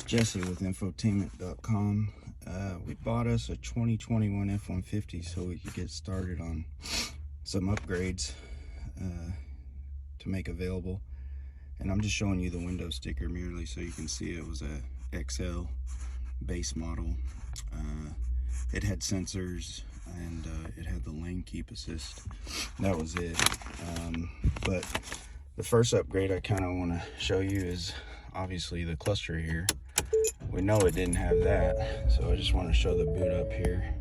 Jesse with Infotainment.com. We bought us a 2021 F150 so we could get started on some upgrades to make available. And I'm just showing you the window sticker merely so you can see it was a XL base model. It had sensors and it had the lane keep assist. That was it. But the first upgrade I kind of want to show you is obviously the cluster here. We know it didn't have that, so I just want to show the boot up here.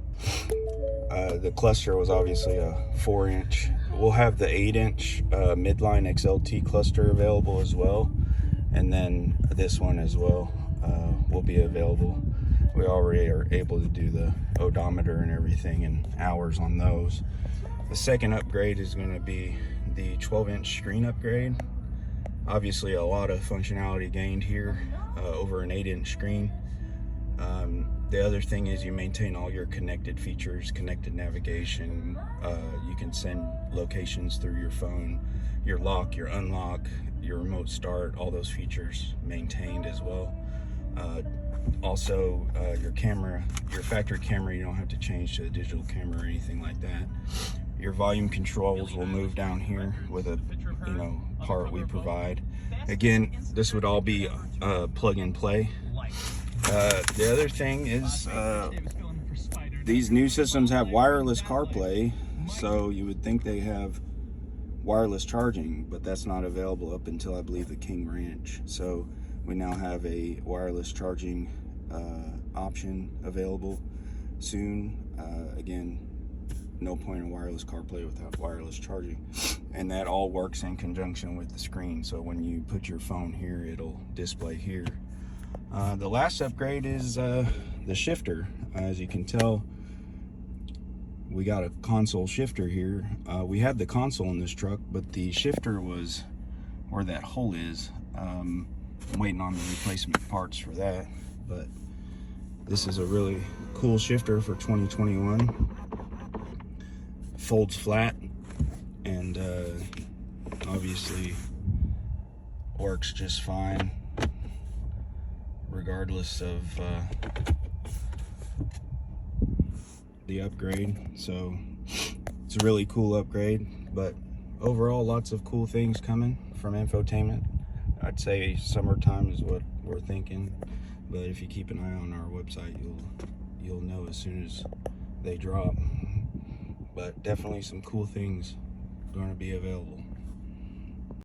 The cluster was obviously a 4-inch. We'll have the 8-inch midline XLT cluster available as well, and then this one as well will be available. We already are able to do the odometer and everything in hours on those. The second upgrade is going to be the 12-inch screen upgrade. Obviously a lot of functionality gained here over an 8-inch screen. The other thing is you maintain all your connected features, connected navigation. You can send locations through your phone, your lock, your unlock, your remote start, all those features maintained as well. Also, your camera, your factory camera, you don't have to change to a digital camera or anything like that. Your volume controls will move down here with a part we provide. Again, this would all be plug and play. The other thing is these new systems have wireless CarPlay, so you would think they have wireless charging, but that's not available up until I believe the King Ranch. So we now have a wireless charging option available soon. Again, no point in wireless CarPlay without wireless charging, and that all works in conjunction with the screen. So when you put your phone here, it'll display here. The last upgrade is the shifter. As you can tell, we got a console shifter here. We had the console in this truck, but the shifter was where that hole is. I'm waiting on the replacement parts for that, but this is a really cool shifter for 2021. Folds flat and obviously works just fine regardless of the upgrade. So it's a really cool upgrade, but overall lots of cool things coming from Infotainment. I'd say summertime is what we're thinking, but if you keep an eye on our website, you'll know as soon as they drop. But definitely some cool things going to be available.